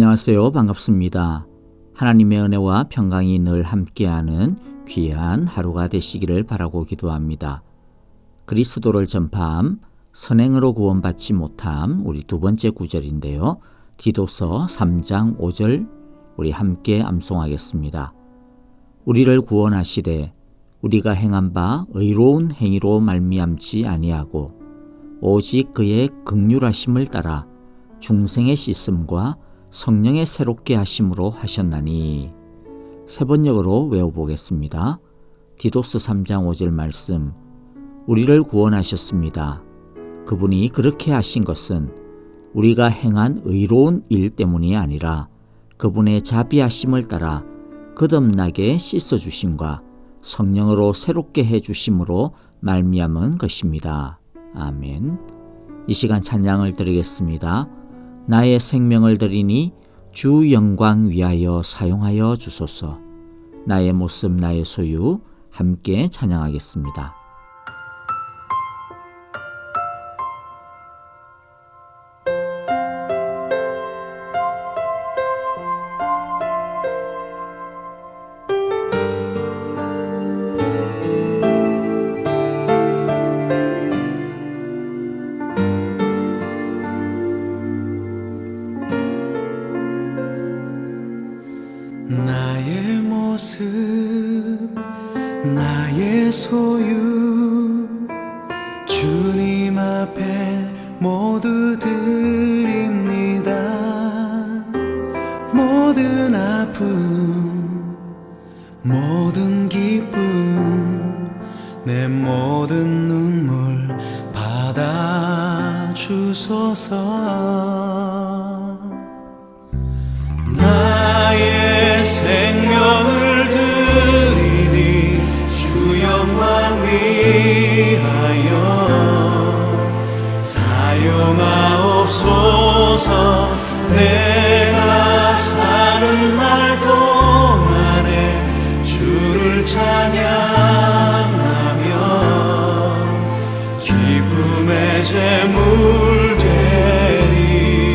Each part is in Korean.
안녕하세요. 반갑습니다. 하나님의 은혜와 평강이 늘 함께하는 귀한 하루가 되시기를 바라고 기도합니다. 그리스도를 전파함, 선행으로 구원받지 못함, 우리 두 번째 구절인데요. 디도서 3장 5절 우리 함께 암송하겠습니다. 우리를 구원하시되 우리가 행한 바 의로운 행위로 말미암지 아니하고 오직 그의 긍휼하심을 따라 중생의 씻음과 성령의 새롭게 하심으로 하셨나니. 세 번역으로 외워보겠습니다. 디도스 3장 5절 말씀. 우리를 구원하셨습니다. 그분이 그렇게 하신 것은 우리가 행한 의로운 일 때문이 아니라 그분의 자비하심을 따라 거듭나게 씻어주심과 성령으로 새롭게 해주심으로 말미암은 것입니다. 아멘. 이 시간 찬양을 드리겠습니다. 나의 생명을 드리니 주 영광 위하여 사용하여 주소서. 나의 모습 나의 소유 함께 찬양하겠습니다. 나의 모습 나의 소유 주님 앞에 모두 드립니다. 모든 아픔 모든 기쁨 내 모든 눈물 받아 주소서. 나의 생명을 드리니 주 영광 위하여 사용하옵소서. 내가 사는 날 동안에 주를 찬양하며 기쁨의 제물 되리.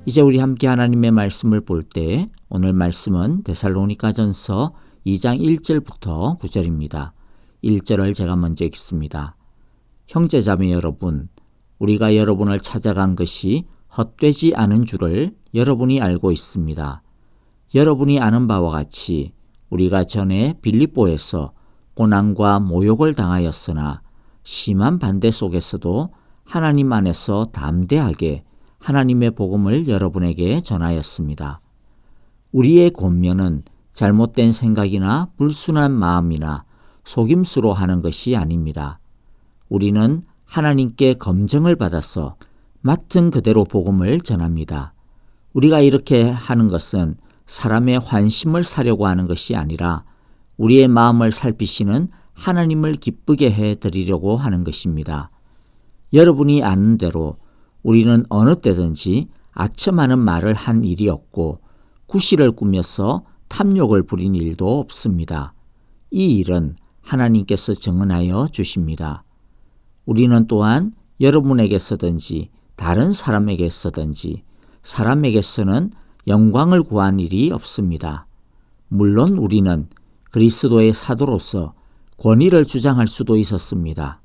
이제 우리 함께 하나님의 말씀을 볼 때 오늘 말씀은 데살로니가전서 2장 1절부터 9절입니다. 1절을 제가 먼저 읽습니다. 형제자매 여러분, 우리가 여러분을 찾아간 것이 헛되지 않은 줄을 여러분이 알고 있습니다. 여러분이 아는 바와 같이 우리가 전에 빌립보에서 고난과 모욕을 당하였으나 심한 반대 속에서도 하나님 안에서 담대하게 하나님의 복음을 여러분에게 전하였습니다. 우리의 권면은 잘못된 생각이나 불순한 마음이나 속임수로 하는 것이 아닙니다. 우리는 하나님께 검증을 받아서 맡은 그대로 복음을 전합니다. 우리가 이렇게 하는 것은 사람의 환심을 사려고 하는 것이 아니라 우리의 마음을 살피시는 하나님을 기쁘게 해드리려고 하는 것입니다. 여러분이 아는 대로 우리는 어느 때든지 아첨하는 말을 한 일이 없고 구실을 꾸며서 탐욕을 부린 일도 없습니다. 이 일은 하나님께서 정언하여 주십니다. 우리는 또한 여러분에게서든지 다른 사람에게서든지 사람에게서는 영광을 구한 일이 없습니다. 물론 우리는 그리스도의 사도로서 권위를 주장할 수도 있었습니다.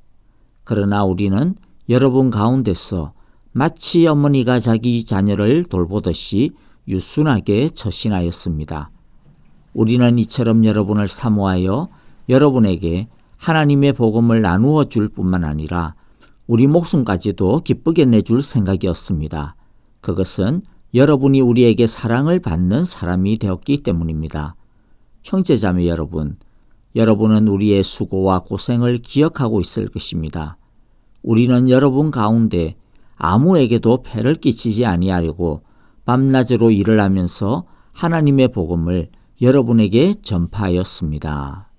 그러나 우리는 여러분 가운데서 마치 어머니가 자기 자녀를 돌보듯이 유순하게 처신하였습니다. 우리는 이처럼 여러분을 사모하여 여러분에게 하나님의 복음을 나누어 줄 뿐만 아니라 우리 목숨까지도 기쁘게 내줄 생각이었습니다. 그것은 여러분이 우리에게 사랑을 받는 사람이 되었기 때문입니다. 형제자매 여러분, 여러분은 우리의 수고와 고생을 기억하고 있을 것입니다. 우리는 여러분 가운데 아무에게도 폐를 끼치지 아니하려고 밤낮으로 일을 하면서 하나님의 복음을 여러분에게 전파하였습니다.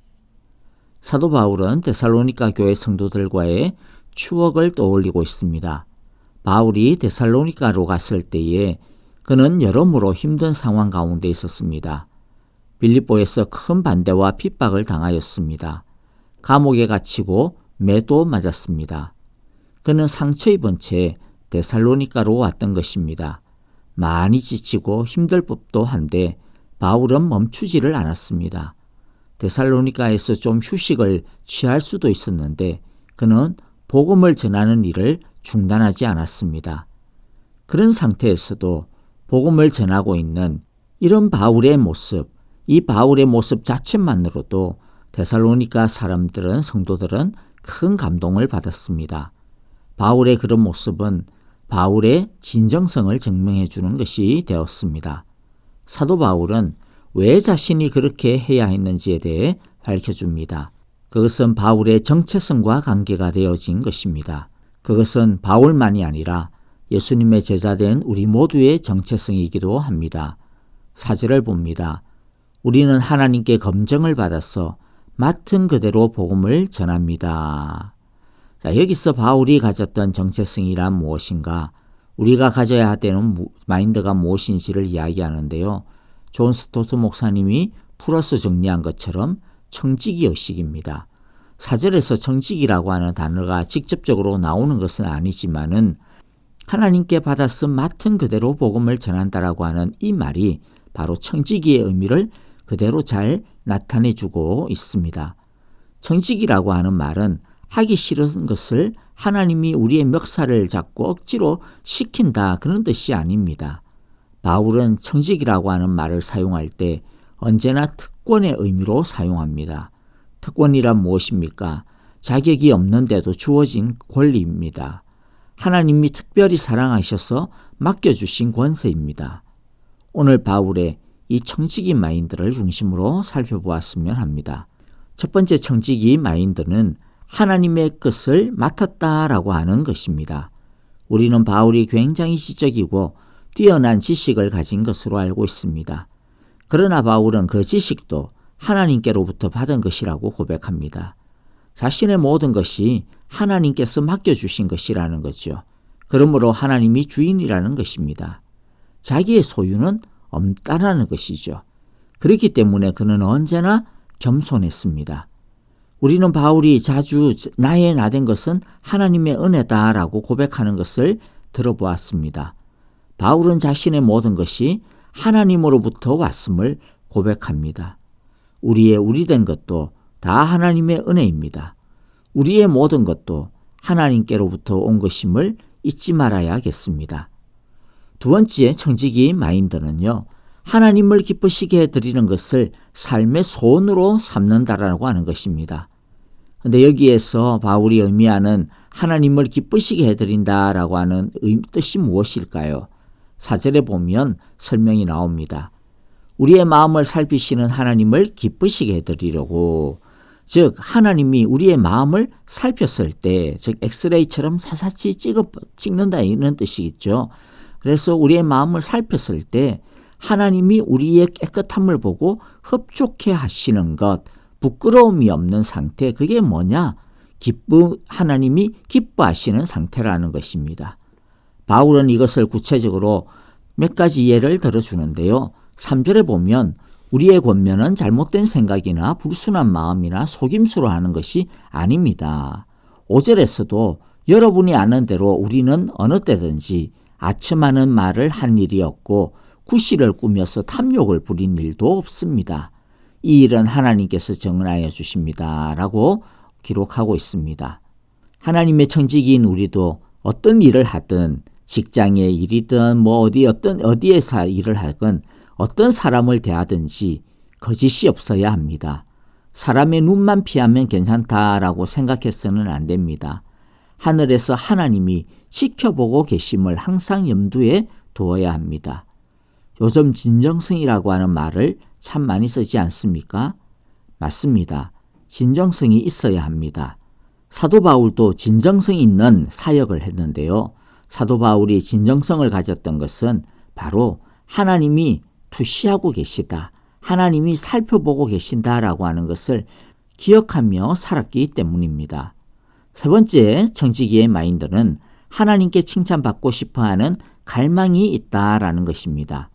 사도 바울은 데살로니가 교회 성도들과의 추억을 떠올리고 있습니다. 바울이 데살로니가로 갔을 때에 그는 여러모로 힘든 상황 가운데 있었습니다. 빌립보에서 큰 반대와 핍박을 당하였습니다. 감옥에 갇히고 매도 맞았습니다. 그는 상처 입은 채 데살로니가로 왔던 것입니다. 많이 지치고 힘들 법도 한데 바울은 멈추지를 않았습니다. 데살로니가에서 좀 휴식을 취할 수도 있었는데 그는 복음을 전하는 일을 중단하지 않았습니다. 그런 상태에서도 복음을 전하고 있는 이런 바울의 모습, 이 바울의 모습 자체만으로도 데살로니가 사람들은, 성도들은 큰 감동을 받았습니다. 바울의 그런 모습은 바울의 진정성을 증명해 주는 것이 되었습니다. 사도 바울은 왜 자신이 그렇게 해야 했는지에 대해 밝혀줍니다. 그것은 바울의 정체성과 관계가 되어진 것입니다. 그것은 바울만이 아니라 예수님의 제자된 우리 모두의 정체성이기도 합니다. 4절을 봅니다. 우리는 하나님께 검증을 받아서 맡은 그대로 복음을 전합니다. 자, 여기서 바울이 가졌던 정체성이란 무엇인가? 우리가 가져야 되는 마인드가 무엇인지를 이야기하는데요. 존 스토트 목사님이 풀어서 정리한 것처럼 청지기 의식입니다. 4절에서 청지기라고 하는 단어가 직접적으로 나오는 것은 아니지만은 하나님께 받아서 맡은 그대로 복음을 전한다라고 하는 이 말이 바로 청지기의 의미를 그대로 잘 나타내주고 있습니다. 청지기라고 하는 말은 하기 싫은 것을 하나님이 우리의 멱살을 잡고 억지로 시킨다 그런 뜻이 아닙니다. 바울은 청지기라고 하는 말을 사용할 때 언제나 특권의 의미로 사용합니다. 특권이란 무엇입니까? 자격이 없는데도 주어진 권리입니다. 하나님이 특별히 사랑하셔서 맡겨주신 권세입니다. 오늘 바울의 이 청지기 마인드를 중심으로 살펴보았으면 합니다. 첫 번째 청지기 마인드는 하나님의 것을 맡았다라고 하는 것입니다. 우리는 바울이 굉장히 지적이고 뛰어난 지식을 가진 것으로 알고 있습니다. 그러나 바울은 그 지식도 하나님께로부터 받은 것이라고 고백합니다. 자신의 모든 것이 하나님께서 맡겨주신 것이라는 거죠. 그러므로 하나님이 주인이라는 것입니다. 자기의 소유는 없다라는 것이죠. 그렇기 때문에 그는 언제나 겸손했습니다. 우리는 바울이 자주 나의 나된 것은 하나님의 은혜다라고 고백하는 것을 들어보았습니다. 바울은 자신의 모든 것이 하나님으로부터 왔음을 고백합니다. 우리의 우리된 것도 다 하나님의 은혜입니다. 우리의 모든 것도 하나님께로부터 온 것임을 잊지 말아야겠습니다. 두 번째 청지기 마인드는요, 하나님을 기쁘시게 해드리는 것을 삶의 소원으로 삼는다라고 하는 것입니다. 근데 여기에서 바울이 의미하는 하나님을 기쁘시게 해드린다라고 하는 뜻이 무엇일까요? 4절에 보면 설명이 나옵니다. 우리의 마음을 살피시는 하나님을 기쁘시게 해드리려고, 즉 하나님이 우리의 마음을 살폈을 때, 즉 엑스레이처럼 사사치 찍는다 이런 뜻이겠죠. 그래서 우리의 마음을 살폈을 때 하나님이 우리의 깨끗함을 보고 흡족해 하시는 것, 부끄러움이 없는 상태, 그게 뭐냐? 하나님이 기뻐하시는 상태라는 것입니다. 바울은 이것을 구체적으로 몇 가지 예를 들어주는데요. 3절에 보면 우리의 권면은 잘못된 생각이나 불순한 마음이나 속임수로 하는 것이 아닙니다. 5절에서도 여러분이 아는 대로 우리는 어느 때든지 아첨하는 말을 한 일이 없고 구실을 꾸며서 탐욕을 부린 일도 없습니다. 이 일은 하나님께서 정하여 주십니다. 라고 기록하고 있습니다. 하나님의 청지기인 우리도 어떤 일을 하든 직장의 일이든 어디에서 일을 하든 어떤 사람을 대하든지 거짓이 없어야 합니다. 사람의 눈만 피하면 괜찮다라고 생각해서는 안 됩니다. 하늘에서 하나님이 지켜보고 계심을 항상 염두에 두어야 합니다. 요즘 진정성이라고 하는 말을 참 많이 쓰지 않습니까? 맞습니다. 진정성이 있어야 합니다. 사도 바울도 진정성 있는 사역을 했는데요. 사도 바울이 진정성을 가졌던 것은 바로 하나님이 투시하고 계시다, 하나님이 살펴보고 계신다라고 하는 것을 기억하며 살았기 때문입니다. 세 번째 청지기의 마인드는 하나님께 칭찬받고 싶어하는 갈망이 있다라는 것입니다.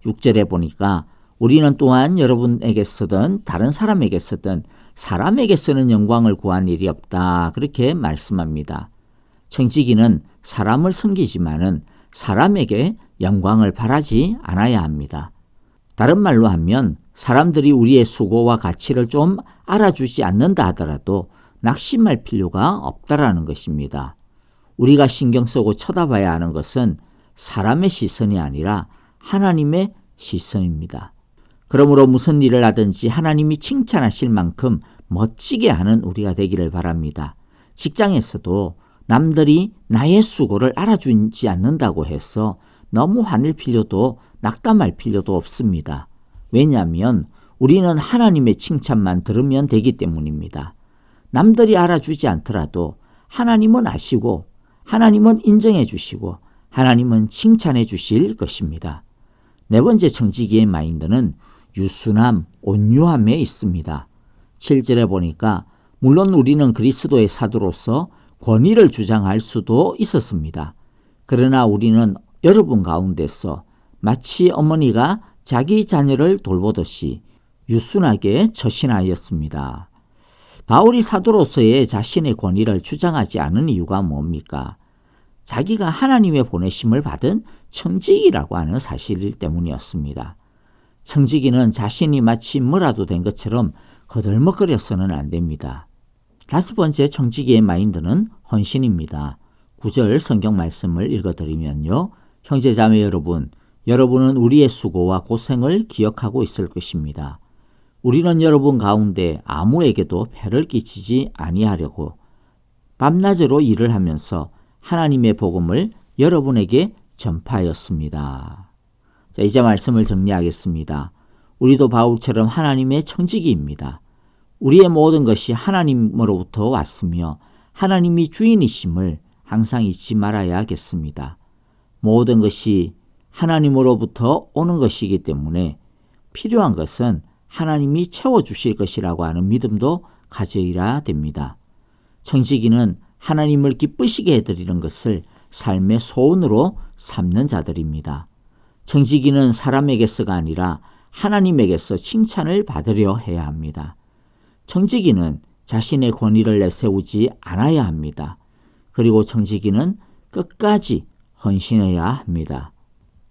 6절에 보니까 우리는 또한 여러분에게서든 다른 사람에게서든 사람에게서는 영광을 구한 일이 없다, 그렇게 말씀합니다. 청지기는 사람을 섬기지만은 사람에게 영광을 바라지 않아야 합니다. 다른 말로 하면 사람들이 우리의 수고와 가치를 좀 알아주지 않는다 하더라도 낙심할 필요가 없다라는 것입니다. 우리가 신경 쓰고 쳐다봐야 하는 것은 사람의 시선이 아니라 하나님의 시선입니다. 그러므로 무슨 일을 하든지 하나님이 칭찬하실 만큼 멋지게 하는 우리가 되기를 바랍니다. 직장에서도 남들이 나의 수고를 알아주지 않는다고 해서 너무 화낼 필요도 낙담할 필요도 없습니다. 왜냐하면 우리는 하나님의 칭찬만 들으면 되기 때문입니다. 남들이 알아주지 않더라도 하나님은 아시고 하나님은 인정해 주시고 하나님은 칭찬해 주실 것입니다. 네 번째 청지기의 마인드는 유순함, 온유함에 있습니다. 7절에 보니까 물론 우리는 그리스도의 사도로서 권위를 주장할 수도 있었습니다. 그러나 우리는 여러분 가운데서 마치 어머니가 자기 자녀를 돌보듯이 유순하게 처신하였습니다. 바울이 사도로서의 자신의 권위를 주장하지 않은 이유가 뭡니까? 자기가 하나님의 보내심을 받은 청지기라고 하는 사실 때문이었습니다. 청지기는 자신이 마치 뭐라도 된 것처럼 거들먹거려서는 안 됩니다. 다섯 번째 청지기의 마인드는 헌신입니다. 9절 성경 말씀을 읽어드리면요. 형제자매 여러분, 여러분은 우리의 수고와 고생을 기억하고 있을 것입니다. 우리는 여러분 가운데 아무에게도 폐를 끼치지 아니하려고 밤낮으로 일을 하면서 하나님의 복음을 여러분에게 전파하였습니다. 자, 이제 말씀을 정리하겠습니다. 우리도 바울처럼 하나님의 청지기입니다. 우리의 모든 것이 하나님으로부터 왔으며 하나님이 주인이심을 항상 잊지 말아야겠습니다. 모든 것이 하나님으로부터 오는 것이기 때문에 필요한 것은 하나님이 채워주실 것이라고 하는 믿음도 가져야 됩니다. 청지기는 하나님을 기쁘시게 해드리는 것을 삶의 소원으로 삼는 자들입니다. 청지기는 사람에게서가 아니라 하나님에게서 칭찬을 받으려 해야 합니다. 청지기는 자신의 권위를 내세우지 않아야 합니다. 그리고 청지기는 끝까지 헌신해야 합니다.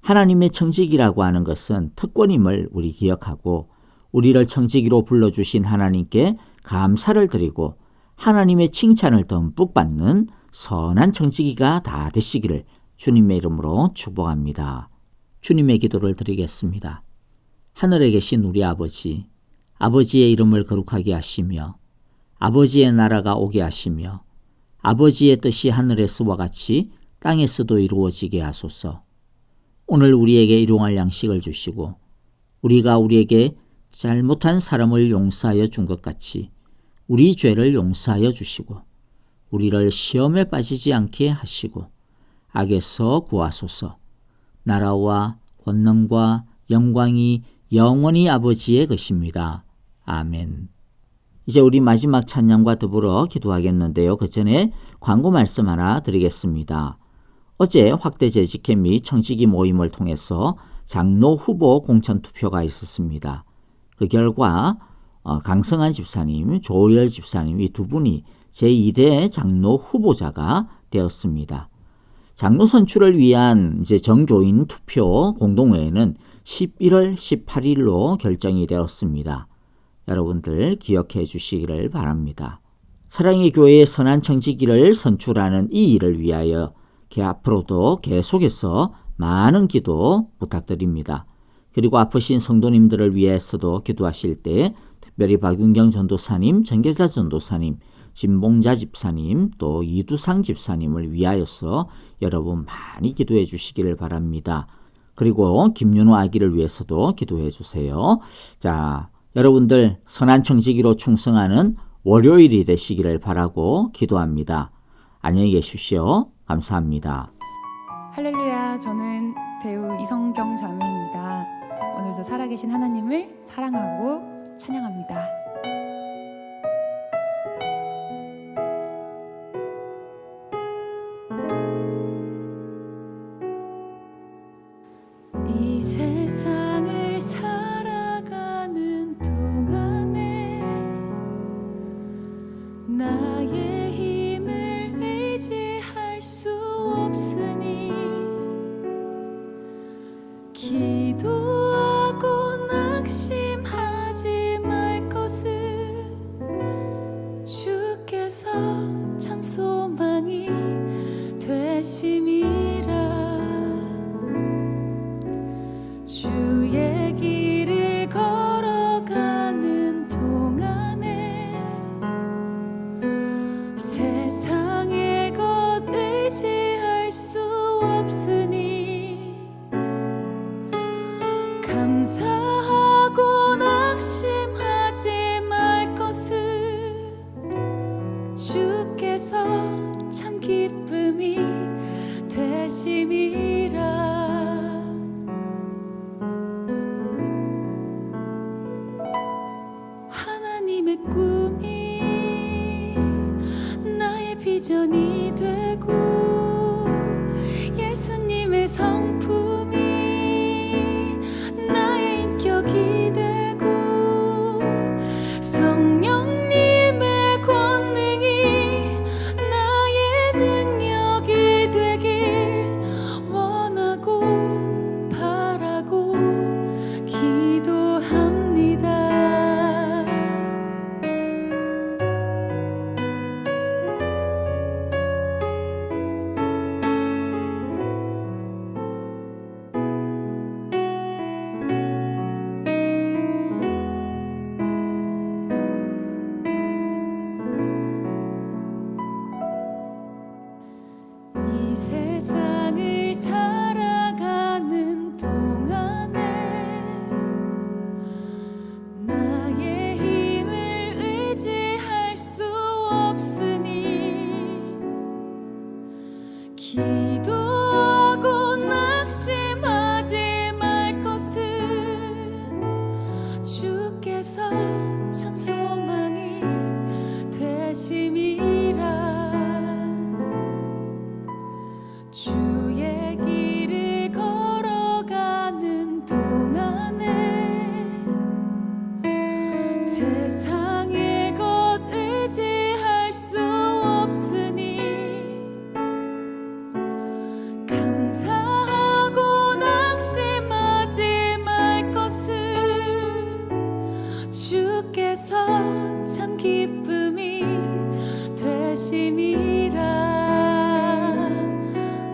하나님의 청지기라고 하는 것은 특권임을 우리 기억하고 우리를 청지기로 불러주신 하나님께 감사를 드리고 하나님의 칭찬을 듬뿍 받는 선한 청지기가 다 되시기를 주님의 이름으로 축복합니다. 주님의 기도를 드리겠습니다. 하늘에 계신 우리 아버지, 아버지의 이름을 거룩하게 하시며 아버지의 나라가 오게 하시며 아버지의 뜻이 하늘에서와 같이 땅에서도 이루어지게 하소서. 오늘 우리에게 일용할 양식을 주시고 우리가 우리에게 잘못한 사람을 용서하여 준 것 같이 우리 죄를 용서하여 주시고 우리를 시험에 빠지지 않게 하시고 악에서 구하소서. 나라와 권능과 영광이 영원히 아버지의 것입니다. 아멘. 이제 우리 마지막 찬양과 더불어 기도하겠는데요. 그 전에 광고 말씀 하나 드리겠습니다. 어제 확대 재직회 및 청지기 모임을 통해서 장로 후보 공천 투표가 있었습니다. 그 결과 강성한 집사님, 조열 집사님 이 두 분이 제2대 장로 후보자가 되었습니다. 장로 선출을 위한 이제 정조인 투표 공동회의는 11월 18일로 결정이 되었습니다. 여러분들 기억해 주시기를 바랍니다. 사랑의 교회의 선한 청지기를 선출하는 이 일을 위하여 앞으로도 계속해서 많은 기도 부탁드립니다. 그리고 아프신 성도님들을 위해서도 기도하실 때 특별히 박윤경 전도사님, 정계자 전도사님, 진봉자 집사님, 또 이두상 집사님을 위하여서 여러분 많이 기도해 주시기를 바랍니다. 그리고 김윤호 아기를 위해서도 기도해 주세요. 자, 여러분들 선한 청지기로 충성하는 월요일이 되시기를 바라고 기도합니다. 안녕히 계십시오. 감사합니다. 할렐루야, 저는 배우 이성경 자매입니다. 오늘도 살아계신 하나님을 사랑하고 찬양합니다. 이 세상을 살아가는 동안에 나의 힘을 의지할 수 없으니 기도하고 낙심하지 말 것은 주께서 참 소망이 되심이라. 주의 길을 걸어가는 동안에 세상의 것 의지할 수 없으니 감사하고 낙심하지 말 것은 주께서 참 기쁨이 되심이라. 하나님의 꿈이 나의 비전이 되고 예수님의 성품이 나의 인격이 되고 성령님의 권능이 나의 능력이 되길 원하고 바라고 기도합니다. 이 세상을 살아가는 동안에 나의 힘을 의지할 수 없으니 기도하고 낙심하지 말 것은 주께서 참 소망이 되심이라. 주의 길을 걸어가는 동안에 세상의 것 의지할 수 없으니 감사하고 낙심 주께서 참 기쁨이 되심이라.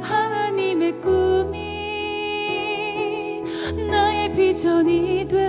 하나님의 꿈이 나의 비전이 되